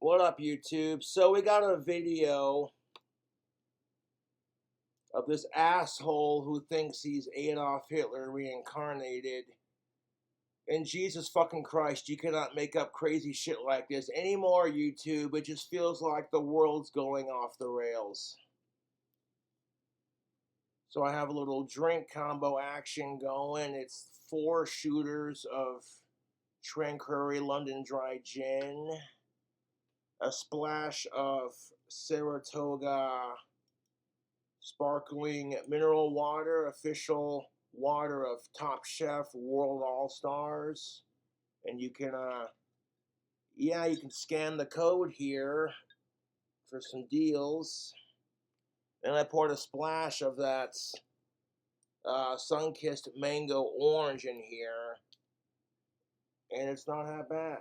What up, YouTube? So we got a video of this asshole who thinks he's Adolf Hitler reincarnated. And Jesus fucking Christ, you cannot make up crazy shit like this anymore, YouTube. It just feels like the world's going off the rails. So I have a little drink combo action going. It's 4 shooters of Tranquery London Dry Gin, a splash of Saratoga sparkling mineral water, official water of Top Chef World All-Stars. And you can, you can scan the code here for some deals. And I poured a splash of that sun-kissed mango orange in here. And it's not that bad.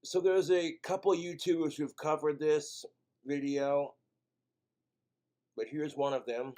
So there's a couple YouTubers who've covered this video, but here's one of them.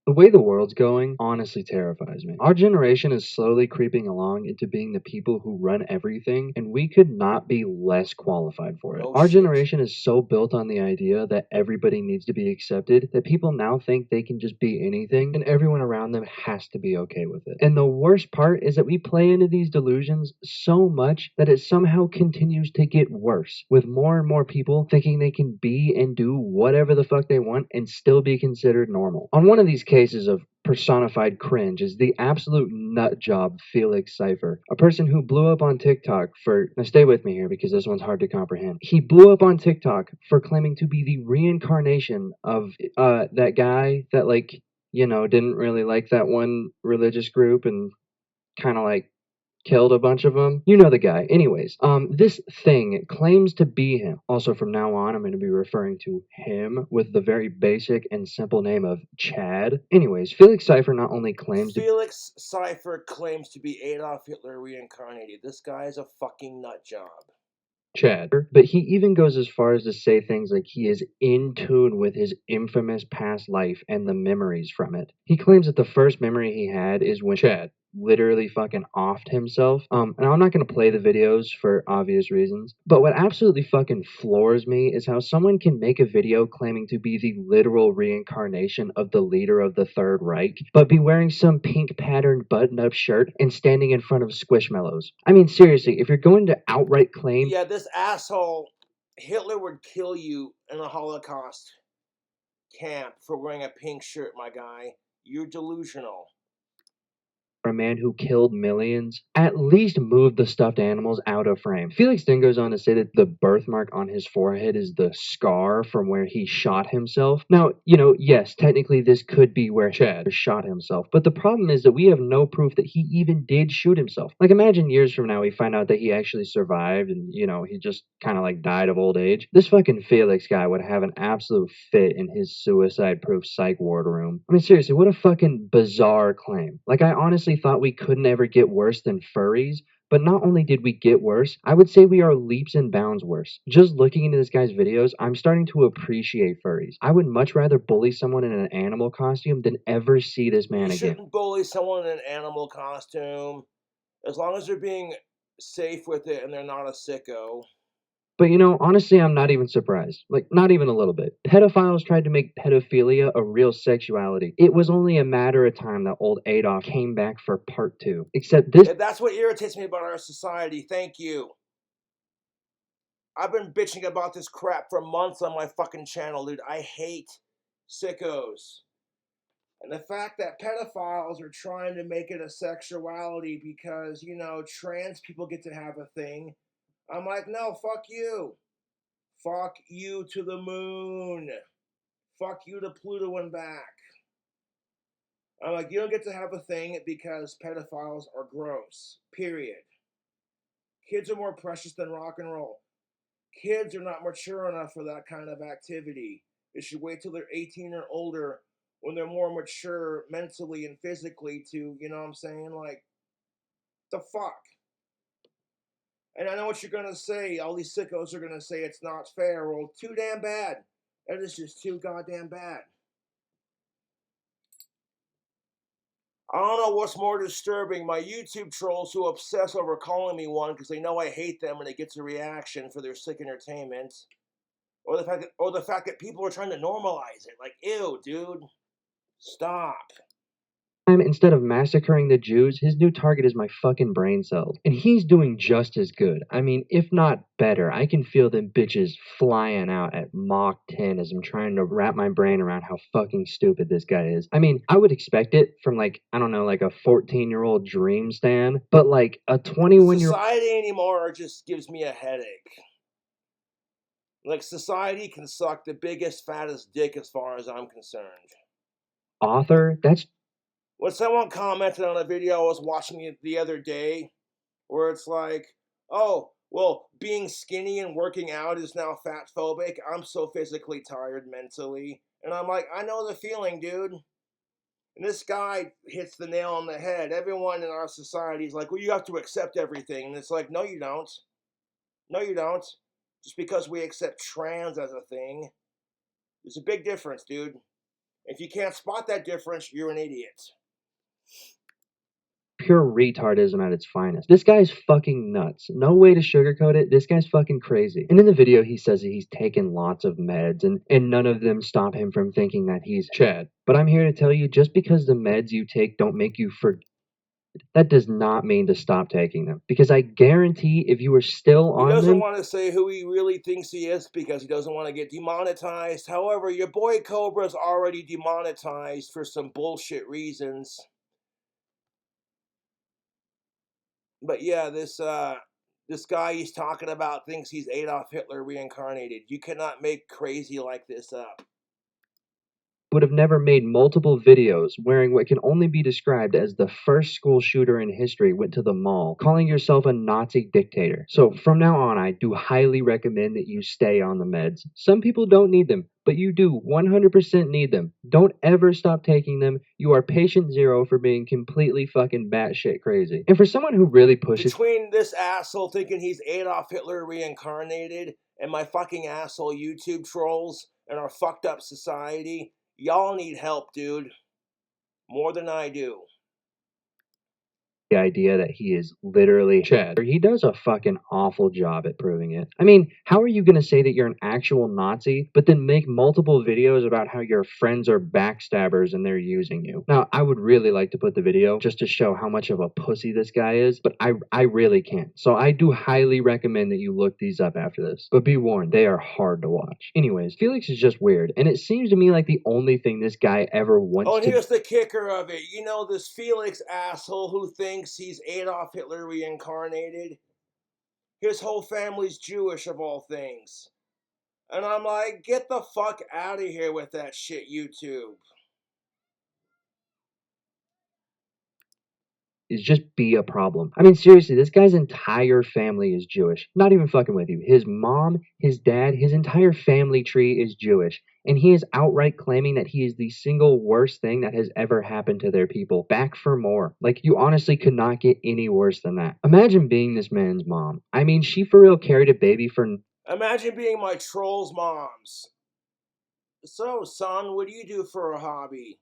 The way the world's going honestly terrifies me. Our generation is slowly creeping along into being the people who run everything, and we could not be less qualified for it. Our generation is so built on the idea that everybody needs to be accepted that people now think they can just be anything and everyone around them has to be okay with it. And the worst part is that we play into these delusions so much that it somehow continues to get worse, with more and more people thinking they can be and do whatever the fuck they want and still be considered normal. On one of these cases of personified cringe is the absolute nut job Felix Cypher, a person who blew up on TikTok for, now stay with me here because this one's hard to comprehend. He blew up on TikTok for claiming to be the reincarnation of that guy that, like, you know, didn't really like that one religious group and kind of like killed a bunch of them. You know the guy. Anyways, this thing claims to be him. Also, from now on, I'm going to be referring to him with the very basic and simple name of Chad. Anyways, Felix Cypher not only claims Felix Cypher claims to be Adolf Hitler reincarnated. This guy is a fucking nut job. Chad, but he even goes as far as to say things like he is in tune with his infamous past life and the memories from it. He claims that the first memory he had is when Chad literally fucking offed himself. And I'm not going to play the videos for obvious reasons, but what absolutely fucking floors me is how someone can make a video claiming to be the literal reincarnation of the leader of the Third Reich, but be wearing some pink patterned button-up shirt and standing in front of Squishmallows. I mean, seriously, if you're going to outright claim... Yeah, this asshole, Hitler would kill you in a Holocaust camp for wearing a pink shirt, my guy. You're delusional. A man who killed millions, at least move the stuffed animals out of frame. Felix then goes on to say that the birthmark on his forehead is the scar from where he shot himself. Now, you know, yes, technically this could be where Chad shot himself, but the problem is that we have no proof that he even did shoot himself. Like, imagine years from now we find out that he actually survived and, you know, he just kind of like died of old age. This fucking Felix guy would have an absolute fit in his suicide-proof psych ward room. I mean, seriously, what a fucking bizarre claim. Like, I honestly thought we couldn't ever get worse than furries, but not only did we get worse, I would say we are leaps and bounds worse. Just looking into this guy's videos, I'm starting to appreciate furries. I would much rather bully someone in an animal costume than ever see this man again. You shouldn't bully someone in an animal costume, as long as they're being safe with it and they're not a sicko. But, you know, honestly, I'm not even surprised. Like, not even a little bit. Pedophiles tried to make pedophilia a real sexuality. It was only a matter of time that old Adolf came back for part 2. Except this... That's what irritates me about our society. Thank you. I've been bitching about this crap for months on my fucking channel, dude. I hate sickos. And the fact that pedophiles are trying to make it a sexuality because, you know, trans people get to have a thing. I'm like, no, fuck you. Fuck you to the moon. Fuck you to Pluto and back. I'm like, you don't get to have a thing because pedophiles are gross. Period. Kids are more precious than rock and roll. Kids are not mature enough for that kind of activity. They should wait till they're 18 or older when they're more mature mentally and physically to, you know what I'm saying? Like, the fuck? And I know what you're going to say. All these sickos are going to say it's not fair. Well, too damn bad. That is just too goddamn bad. I don't know what's more disturbing, my YouTube trolls who obsess over calling me one because they know I hate them and it gets a reaction for their sick entertainment, or the fact that people are trying to normalize it. Like, ew, dude, stop. Instead of massacring the Jews, his new target is my fucking brain cells. And he's doing just as good. I mean, if not better. I can feel them bitches flying out at Mach 10 as I'm trying to wrap my brain around how fucking stupid this guy is. I mean, I would expect it from like, I don't know, like a 14-year-old dream stan, but like a 21-year-old... Society anymore just gives me a headache. Like, society can suck the biggest, fattest dick as far as I'm concerned. Author? That's... When someone commented on a video I was watching the other day, where it's like, oh, well, being skinny and working out is now fat phobic. I'm so physically tired mentally. And I'm like, I know the feeling, dude. And this guy hits the nail on the head. Everyone in our society is like, well, you have to accept everything. And it's like, no, you don't. No, you don't. Just because we accept trans as a thing. There's a big difference, dude. If you can't spot that difference, you're an idiot. Pure retardism at its finest. This guy's fucking nuts. No way to sugarcoat it. This guy's fucking crazy. And in the video, he says that he's taken lots of meds, and none of them stop him from thinking that he's Chad. But I'm here to tell you, just because the meds you take don't make you forget, that does not mean to stop taking them. Because I guarantee if you were still on them... He doesn't want to say who he really thinks he is because he doesn't want to get demonetized. However, your boy Cobra's already demonetized for some bullshit reasons. But yeah, this guy he's talking about thinks he's Adolf Hitler reincarnated. You cannot make crazy like this up. Would have never made multiple videos wearing what can only be described as the first school shooter in history went to the mall, calling yourself a Nazi dictator. So from now on, I do highly recommend that you stay on the meds. Some people don't need them, but you do 100% need them. Don't ever stop taking them. You are patient zero for being completely fucking batshit crazy. And for someone who really pushes... Between this asshole thinking he's Adolf Hitler reincarnated and my fucking asshole YouTube trolls and our fucked up society, y'all need help, dude. More than I do. The idea that he is literally Chad. He does a fucking awful job at proving it. I mean, how are you going to say that you're an actual Nazi, but then make multiple videos about how your friends are backstabbers and they're using you? Now, I would really like to put the video just to show how much of a pussy this guy is, but I really can't. So I do highly recommend that you look these up after this. But be warned, they are hard to watch. Anyways, Felix is just weird, and it seems to me like the only thing this guy ever wants to... Oh, and here's the kicker of it. You know, this Felix asshole who thinks he's Adolf Hitler reincarnated? His whole family's Jewish, of all things. And I'm like, get the fuck out of here with that shit, YouTube. Is just be a problem. I mean, seriously, this guy's entire family is Jewish. Not even fucking with you. His mom, his dad, his entire family tree is Jewish. And he is outright claiming that he is the single worst thing that has ever happened to their people. Back for more. Like, you honestly could not get any worse than that. Imagine being this man's mom. I mean, she for real carried a baby for... Imagine being my troll's moms. So, son, what do you do for a hobby?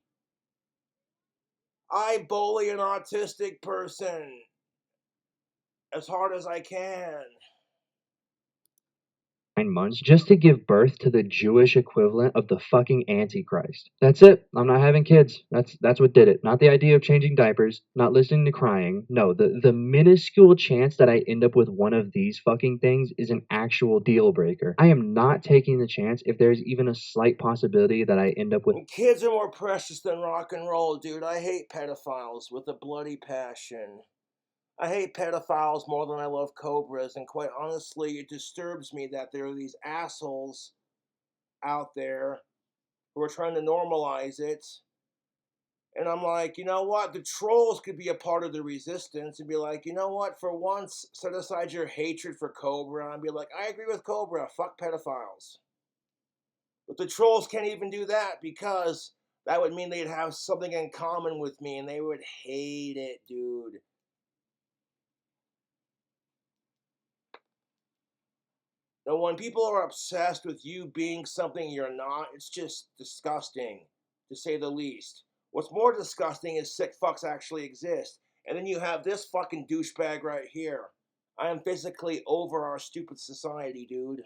I bully an autistic person as hard as I can. 9 months just to give birth to the Jewish equivalent of the fucking Antichrist. That's it. I'm not having kids. That's what did it. Not the idea of changing diapers, not listening to crying. No, the minuscule chance that I end up with one of these fucking things is an actual deal breaker. I am not taking the chance if there's even a slight possibility that I end up with... Kids are more precious than rock and roll, dude. I hate pedophiles with a bloody passion. I hate pedophiles more than I love cobras, and quite honestly, it disturbs me that there are these assholes out there who are trying to normalize it. And I'm like, you know what? The trolls could be a part of the resistance and be like, you know what? For once, set aside your hatred for Cobra and be like, I agree with Cobra. Fuck pedophiles. But the trolls can't even do that because that would mean they'd have something in common with me and they would hate it, dude. Now, when people are obsessed with you being something you're not, it's just disgusting, to say the least. What's more disgusting is sick fucks actually exist. And then you have this fucking douchebag right here. I am physically over our stupid society, dude.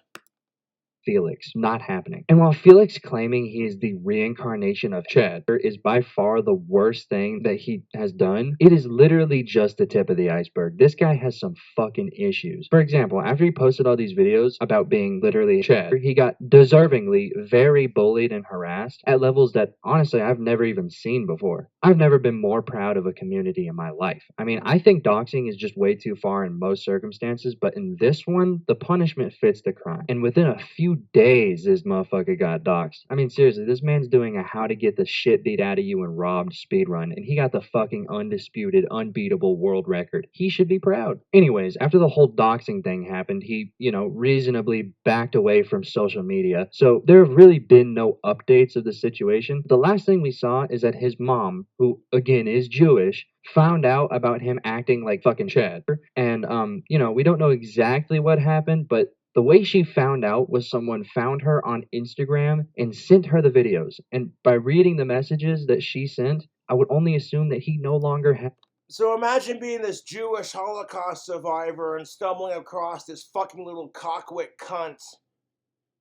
Felix. Not happening. And while Felix claiming he is the reincarnation of Chad is by far the worst thing that he has done, it is literally just the tip of the iceberg. This guy has some fucking issues. For example, after he posted all these videos about being literally Chad, he got deservingly very bullied and harassed at levels that honestly I've never even seen before. I've never been more proud of a community in my life. I mean, I think doxing is just way too far in most circumstances, but in this one, the punishment fits the crime. And within a few days, this motherfucker got doxed. I mean, seriously, this man's doing a how to get the shit beat out of you and robbed speedrun, and he got the fucking undisputed, unbeatable world record. He should be proud. Anyways, after the whole doxing thing happened, he, reasonably backed away from social media. So there have really been no updates of the situation. The last thing we saw is that his mom, who again is Jewish, found out about him acting like fucking Chad. And we don't know exactly what happened, but the way she found out was someone found her on Instagram and sent her the videos. And by reading the messages that she sent, I would only assume that he no longer had. So imagine being this Jewish Holocaust survivor and stumbling across this fucking little cockwit cunt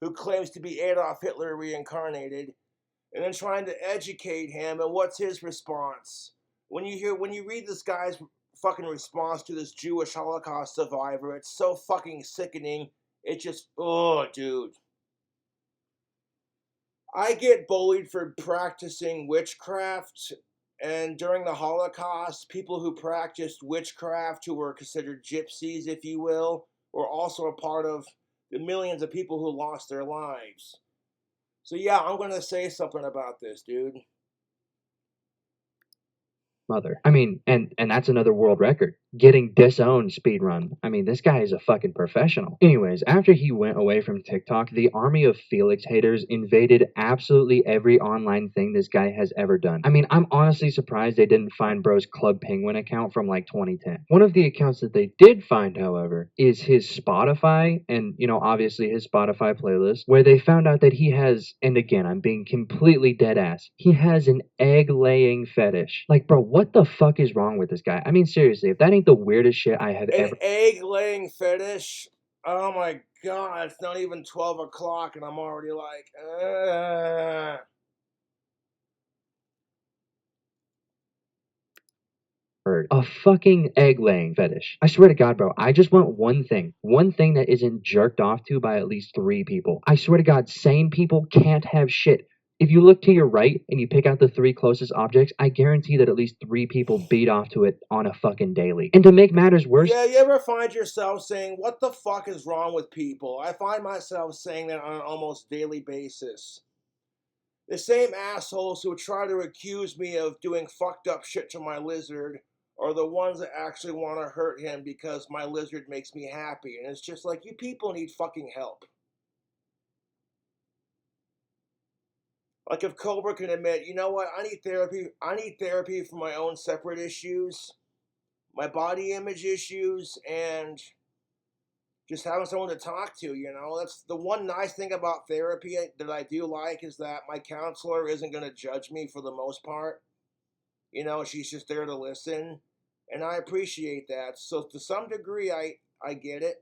who claims to be Adolf Hitler reincarnated, and then trying to educate him. And what's his response? When you read this guy's fucking response to this Jewish Holocaust survivor, it's so fucking sickening. It just, oh, dude. I get bullied for practicing witchcraft, and during the Holocaust, people who practiced witchcraft, who were considered gypsies, if you will, were also a part of the millions of people who lost their lives. So yeah, I'm gonna say something about this, dude. Mother. I mean, and that's another world record. Getting disowned speedrun. I mean, this guy is a fucking professional. Anyways, after he went away from TikTok, the army of Felix haters invaded absolutely every online thing this guy has ever done. I mean, I'm honestly surprised they didn't find bro's Club Penguin account from like 2010. One of the accounts that they did find, however, is his Spotify and, obviously his Spotify playlist, where they found out that he has, and again, I'm being completely dead ass, he has an egg laying fetish. Like, bro, what the fuck is wrong with this guy? I mean, seriously, if that ain't the weirdest shit I have An ever. egg-laying fetish? Oh my god, it's not even 12 o'clock and I'm already like, Heard. A fucking egg laying fetish. I swear to God, bro, I just want one thing that isn't jerked off to by at least 3 people. I swear to God, sane people can't have shit. If you look to your right and you pick out the 3 closest objects, I guarantee that at least 3 people beat off to it on a fucking daily. And to make matters worse, Yeah, you ever find yourself saying, what the fuck is wrong with people? I find myself saying that on an almost daily basis. The same assholes who try to accuse me of doing fucked up shit to my lizard are the ones that actually want to hurt him because my lizard makes me happy. And it's just like, you people need fucking help. Like if Cobra can admit, you know what, I need therapy for my own separate issues, my body image issues, and just having someone to talk to, That's the one nice thing about therapy that I do like, is that my counselor isn't going to judge me for the most part. She's just there to listen, and I appreciate that. So to some degree, I get it.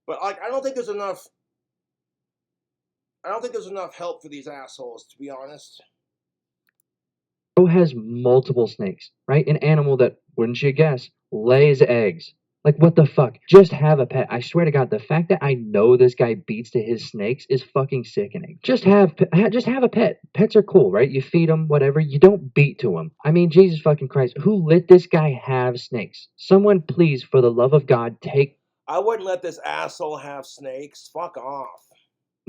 But like, I don't think there's enough help for these assholes, to be honest. Bro has multiple snakes, right? An animal that, wouldn't you guess, lays eggs. Like, what the fuck? Just have a pet. I swear to God, the fact that I know this guy beats to his snakes is fucking sickening. Just have a pet. Pets are cool, right? You feed them, whatever. You don't beat to them. I mean, Jesus fucking Christ, who let this guy have snakes? Someone, please, for the love of God, take. I wouldn't let this asshole have snakes. Fuck off.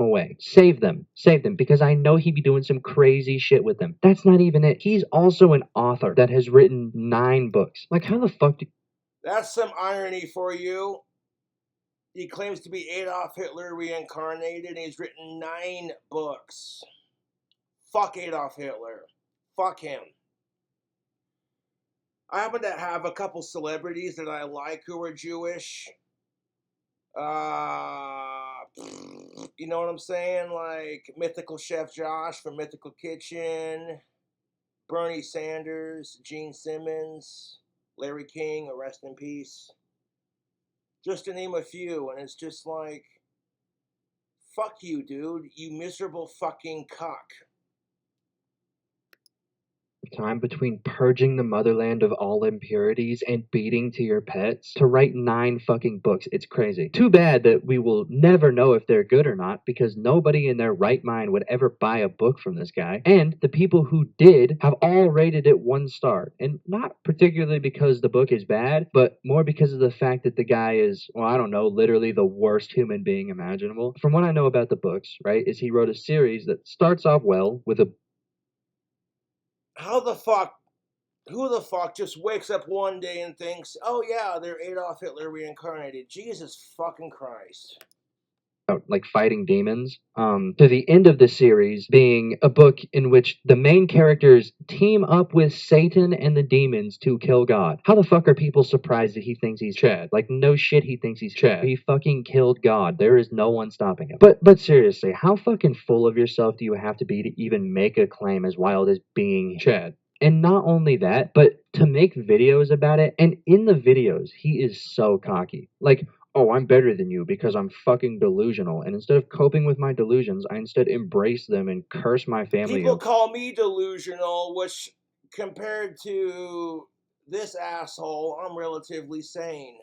Away. Save them. Save them, because I know he'd be doing some crazy shit with them. That's not even it. He's also an author that has written 9 books. Like, how the fuck do. That's some irony for you. He claims to be Adolf Hitler reincarnated, and he's written 9 books. Fuck Adolf Hitler. Fuck him. I happen to have a couple celebrities that I like who are Jewish. You know what I'm saying? Like Mythical Chef Josh from Mythical Kitchen. Bernie Sanders, Gene Simmons, Larry King, rest in peace. Just to name a few, and it's just like, fuck you, dude, you miserable fucking cuck. Time between purging the motherland of all impurities and beating to your pets to write 9 fucking books. It's crazy. Too bad that we will never know if they're good or not, because nobody in their right mind would ever buy a book from this guy. And the people who did have all rated it 1 star. And not particularly because the book is bad, but more because of the fact that the guy is, well, I don't know, literally the worst human being imaginable. From what I know about the books, right, is he wrote a series that starts off well with a... Who the fuck just wakes up one day and thinks, oh yeah, they're Adolf Hitler reincarnated? Jesus fucking Christ. Like fighting demons, to the end of the series being a book in which the main characters team up with Satan and the demons to kill God. How the fuck are people surprised that he thinks he's Chad? Like, no shit, he thinks he's Chad. He fucking killed God. There is no one stopping him. But seriously, how fucking full of yourself do you have to be to even make a claim as wild as being Chad? And not only that, but to make videos about it, and in the videos, he is so cocky. Like, oh, I'm better than you because I'm fucking delusional. And instead of coping with my delusions, I instead embrace them and curse my family. People call me delusional, which compared to this asshole, I'm relatively sane.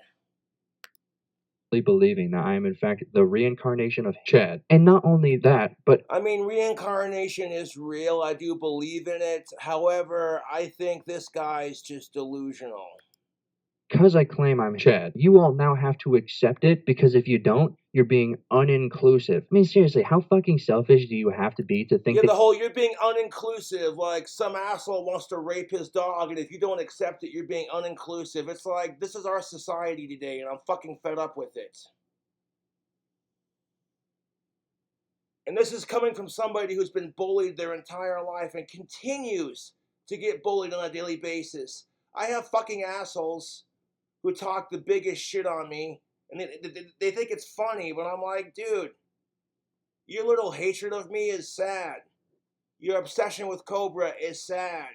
Believing that I am in fact the reincarnation of Chad. And not only that, but I mean, reincarnation is real. I do believe in it. However, I think this guy's just delusional. Because I claim I'm Chad, you all now have to accept it, because if you don't, you're being uninclusive. I mean, seriously, how fucking selfish do you have to be to think Yeah, that... the whole you're being uninclusive, like some asshole wants to rape his dog, and if you don't accept it, you're being uninclusive. It's like, this is our society today, and I'm fucking fed up with it. And this is coming from somebody who's been bullied their entire life and continues to get bullied on a daily basis. I have fucking assholes who talk the biggest shit on me, and they think it's funny, but I'm like, dude, your little hatred of me is sad. Your obsession with Cobra is sad.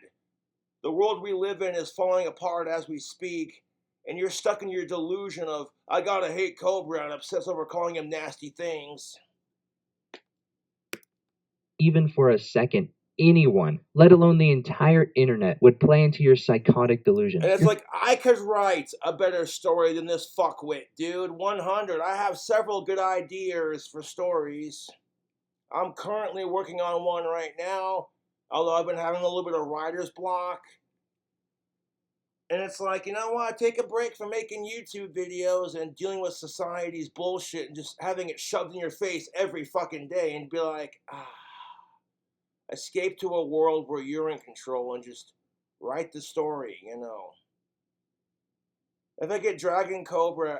The world we live in is falling apart as we speak, and you're stuck in your delusion of, I gotta hate Cobra and obsess over calling him nasty things. Even for a second, anyone, let alone the entire internet, would play into your psychotic delusion. And it's like, I could write a better story than this fuckwit, dude. 100. I have several good ideas for stories. I'm currently working on one right now, although I've been having a little bit of writer's block. And it's like, you know what? Take a break from making YouTube videos and dealing with society's bullshit and just having it shoved in your face every fucking day and be like, escape to a world where you're in control and just write the story, you know. If I get Dragon Cobra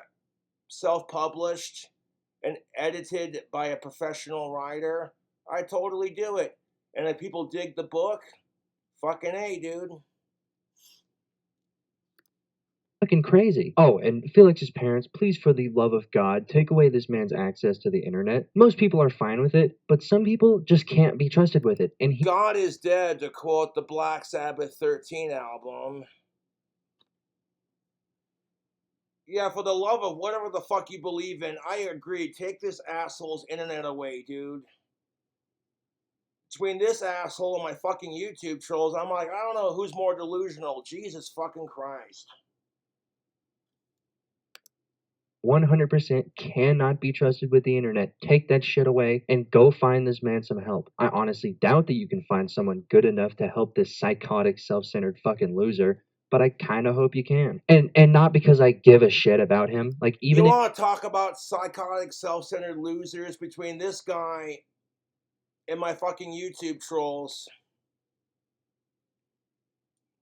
self-published and edited by a professional writer, I totally do it. And if people dig the book, fucking A, dude. Fucking crazy. Oh, and Felix's parents, please, for the love of God, take away this man's access to the internet. Most people are fine with it, but some people just can't be trusted with it. And God is dead, to quote the Black Sabbath 13 album. Yeah, for the love of whatever the fuck you believe in, I agree. Take this asshole's internet away, dude. Between this asshole and my fucking YouTube trolls, I'm like, I don't know who's more delusional. Jesus fucking Christ. 100% cannot be trusted with the internet. Take that shit away and go find this man some help. I honestly doubt that you can find someone good enough to help this psychotic, self-centered fucking loser, but I kind of hope you can. And not because I give a shit about him. Like, even you want to talk about psychotic, self-centered losers? Between this guy and my fucking YouTube trolls,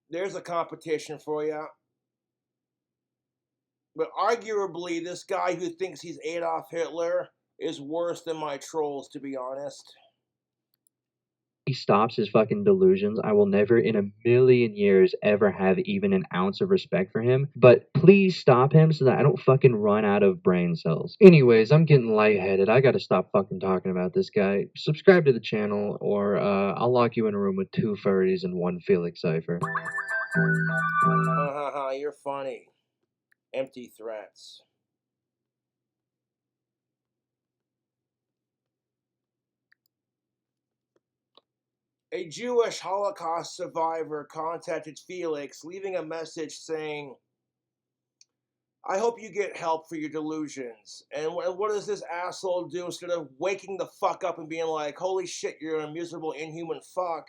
there's a competition for you. But arguably, this guy who thinks he's Adolf Hitler is worse than my trolls, to be honest. he stops his fucking delusions, I will never in a million years ever have even an ounce of respect for him. But please stop him so that I don't fucking run out of brain cells. Anyways, I'm getting lightheaded. I gotta stop fucking talking about this guy. Subscribe to the channel, or I'll lock you in a room with 2 furries and 1 Felix Cipher. You're funny. Empty threats. A Jewish Holocaust survivor contacted Felix, leaving a message saying, I hope you get help for your delusions. And what does this asshole do? Instead of waking the fuck up and being like, holy shit, you're a miserable, inhuman fuck,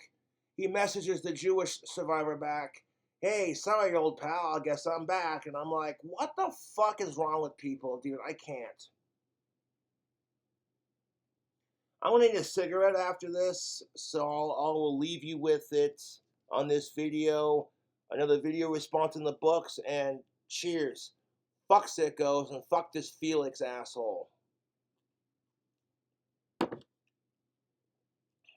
he messages the Jewish survivor back, hey, sorry, old pal, I guess I'm back. And I'm like, what the fuck is wrong with people, dude? I can't. I'm gonna need a cigarette after this, so I'll leave you with it on this video. Another video response in the books, and cheers. Fuck sickos and fuck this Felix asshole.